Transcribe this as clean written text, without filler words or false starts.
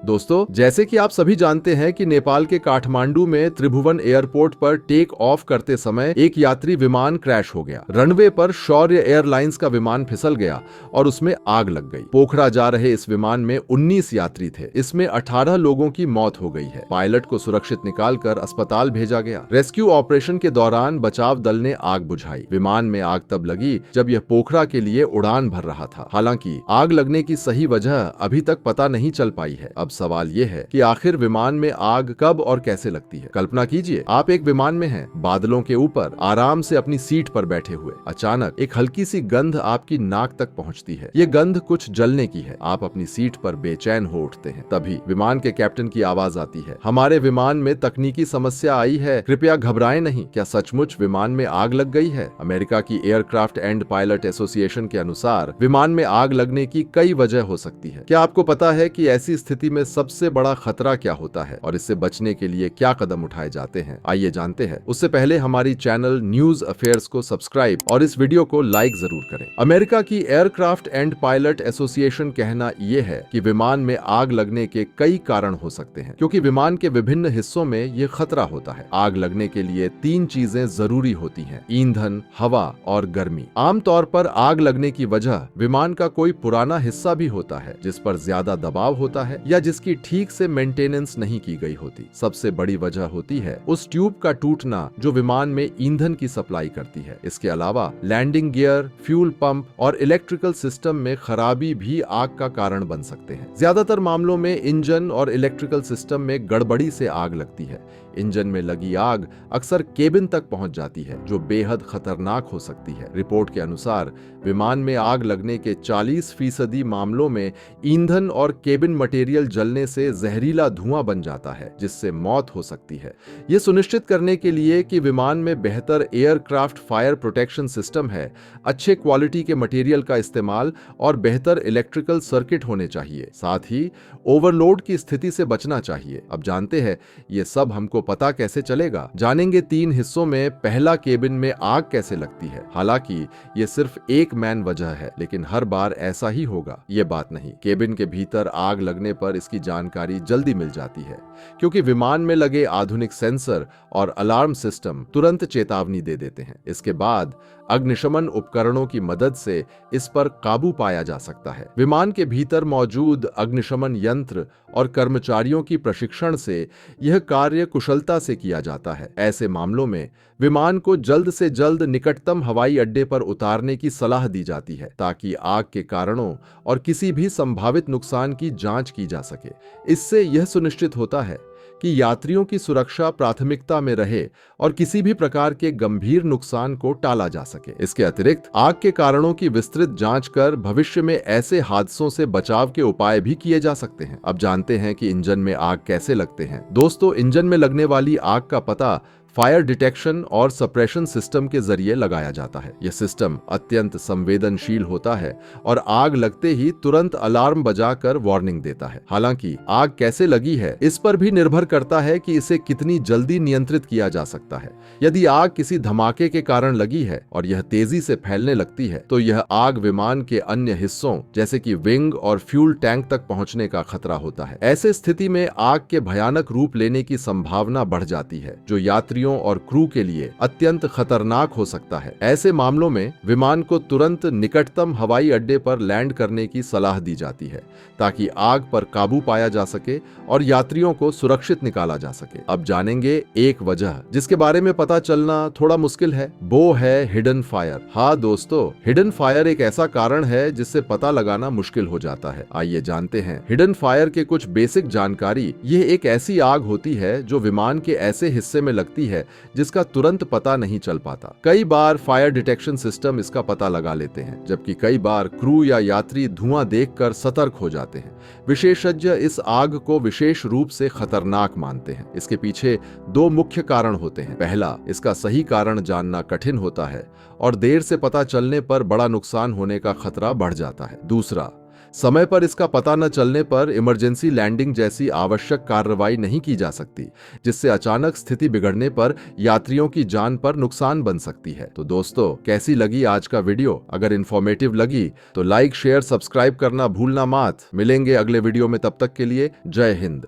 दोस्तों, जैसे कि आप सभी जानते हैं कि नेपाल के काठमांडू में त्रिभुवन एयरपोर्ट पर टेक ऑफ करते समय एक यात्री विमान क्रैश हो गया। रनवे पर शौर्य एयरलाइंस का विमान फिसल गया और उसमें आग लग गई। पोखरा जा रहे इस विमान में 19 यात्री थे। इसमें 18 लोगों की मौत हो गई है। पायलट को सुरक्षित निकालकर अस्पताल भेजा गया। रेस्क्यू ऑपरेशन के दौरान बचाव दल ने आग बुझाई। विमान में आग तब लगी जब यह पोखरा के लिए उड़ान भर रहा था। हालांकि आग लगने की सही वजह अभी तक पता नहीं चल पाई है। अब सवाल यह है कि आखिर विमान में आग कब और कैसे लगती है। कल्पना कीजिए, आप एक विमान में हैं, बादलों के ऊपर आराम से अपनी सीट पर बैठे हुए। अचानक एक हल्की सी गंध आपकी नाक तक पहुंचती है। ये गंध कुछ जलने की है। आप अपनी सीट पर बेचैन हो उठते हैं। तभी विमान के कैप्टन की आवाज आती है, हमारे विमान में तकनीकी समस्या आई है, कृपया घबराएं नहीं। क्या सचमुच विमान में आग लग गई है? अमेरिका की एयरक्राफ्ट एंड पायलट एसोसिएशन के अनुसार विमान में आग लगने की कई वजह हो सकती है। क्या आपको पता है कि ऐसी स्थिति में सबसे बड़ा खतरा क्या होता है और इससे बचने के लिए क्या कदम उठाए जाते हैं? आइए जानते हैं। उससे पहले हमारी चैनल न्यूज अफेयर्स को सब्सक्राइब और इस वीडियो को लाइक जरूर करें। अमेरिका की एयरक्राफ्ट एंड पायलट एसोसिएशन कहना यह है कि विमान में आग लगने के कई कारण हो सकते हैं, क्योंकि विमान के विभिन्न हिस्सों में यह खतरा होता है। आग लगने के लिए 3 चीजें जरूरी होती हैं: ईंधन, हवा और गर्मी। आमतौर पर आग लगने की वजह विमान का कोई पुराना हिस्सा भी होता है जिस पर ज्यादा दबाव होता है या जिसकी ठीक से मेंटेनेंस नहीं की गई होती। सबसे बड़ी वजह होती है उस ट्यूब का टूटना जो विमान में ईंधन की सप्लाई करती है। इसके अलावा लैंडिंग गियर, फ्यूल पंप और इलेक्ट्रिकल सिस्टम में खराबी भी आग का कारण बन सकते हैं। ज्यादातर मामलों में इंजन और इलेक्ट्रिकल सिस्टम में गड़बड़ी से आग लगती है। इंजन में लगी आग अक्सर केबिन तक पहुंच जाती है, जो बेहद खतरनाक हो सकती है। रिपोर्ट के अनुसार विमान में आग लगने के 40% मामलों में ईंधन और केबिन मटेरियल जलने से जहरीला धुआं बन जाता है, जिससे मौत हो सकती है। यह सुनिश्चित करने के लिए कि विमान में बेहतर एयरक्राफ्ट फायर प्रोटेक्शन सिस्टम है, अच्छे क्वालिटी के मटेरियल का इस्तेमाल और बेहतर इलेक्ट्रिकल सर्किट होने चाहिए। साथ ही ओवरलोड की स्थिति से बचना चाहिए। अब जानते हैं ये सब हमको पता कैसे चलेगा। जानेंगे 3 हिस्सों में। पहला, केबिन में आग कैसे लगती है। हालांकि ये सिर्फ एक मैन वजह है, लेकिन हर बार ऐसा ही होगा ये बात नहीं। केबिन के भीतर आग लगने पर इसकी जानकारी जल्दी मिल जाती है, क्योंकि विमान में लगे आधुनिक सेंसर और अलार्म सिस्टम तुरंत चेतावनी दे देते हैं। इसके बाद अग्निशमन उपकरणों की मदद से इस पर काबू पाया जा सकता है। विमान के भीतर मौजूद अग्निशमन यंत्र और कर्मचारियों की प्रशिक्षण से यह कार्य कुशलता से किया जाता है। ऐसे मामलों में विमान को जल्द से जल्द निकटतम हवाई अड्डे पर उतारने की सलाह दी जाती है, ताकि आग के कारणों और किसी भी संभावित नुकसान की जांच की जा सके। इससे यह सुनिश्चित होता है कि यात्रियों की सुरक्षा प्राथमिकता में रहे और किसी भी प्रकार के गंभीर नुकसान को टाला जा सके। इसके अतिरिक्त आग के कारणों की विस्तृत जांच कर भविष्य में ऐसे हादसों से बचाव के उपाय भी किए जा सकते हैं। अब जानते हैं कि इंजन में आग कैसे लगते हैं। दोस्तों, इंजन में लगने वाली आग का पता फायर डिटेक्शन और सप्रेशन सिस्टम के जरिए लगाया जाता है। यह सिस्टम अत्यंत संवेदनशील होता है और आग लगते ही तुरंत अलार्म बजाकर वार्निंग देता है। हालांकि आग कैसे लगी है इस पर भी निर्भर करता है कि इसे कितनी जल्दी नियंत्रित किया जा सकता है। यदि आग किसी धमाके के कारण लगी है और यह तेजी से फैलने लगती है, तो यह आग विमान के अन्य हिस्सों जैसे कि विंग और फ्यूल टैंक तक पहुंचने का खतरा होता है। ऐसे स्थिति में आग के भयानक रूप लेने की संभावना बढ़ जाती है, जो यात्रियों और क्रू के लिए अत्यंत खतरनाक हो सकता है। ऐसे मामलों में विमान को तुरंत निकटतम हवाई अड्डे पर लैंड करने की सलाह दी जाती है, ताकि आग पर काबू पाया जा सके और यात्रियों को सुरक्षित निकाला जा सके। अब जानेंगे एक वजह जिसके बारे में पता चलना थोड़ा मुश्किल है। वो है हिडन फायर। हाँ दोस्तों, हिडन फायर एक ऐसा कारण है जिससे पता लगाना मुश्किल हो जाता है। आइए जानते हैं हिडन फायर के कुछ बेसिक जानकारी। यह एक ऐसी आग होती है जो विमान के ऐसे हिस्से में लगती है जिसका तुरंत पता नहीं चल पाता। कई बार फायर डिटेक्शन सिस्टम इसका पता लगा लेते हैं, जबकि कई बार क्रू या यात्री धुआं देखकर सतर्क हो जाते हैं। विशेषज्ञ इस आग को विशेष रूप से खतरनाक मानते हैं। इसके पीछे 2 मुख्य कारण होते हैं। पहला, इसका सही कारण जानना कठिन होता है और देर से पता चलने पर बड़ा नुकसान होने का खतरा बढ़ जाता है। दूसरा, समय पर इसका पता न चलने पर इमरजेंसी लैंडिंग जैसी आवश्यक कार्रवाई नहीं की जा सकती, जिससे अचानक स्थिति बिगड़ने पर यात्रियों की जान पर नुकसान बन सकती है। तो दोस्तों, कैसी लगी आज का वीडियो? अगर इंफॉर्मेटिव लगी तो लाइक, शेयर, सब्सक्राइब करना भूलना मत। मिलेंगे अगले वीडियो में, तब तक के लिए जय हिंद।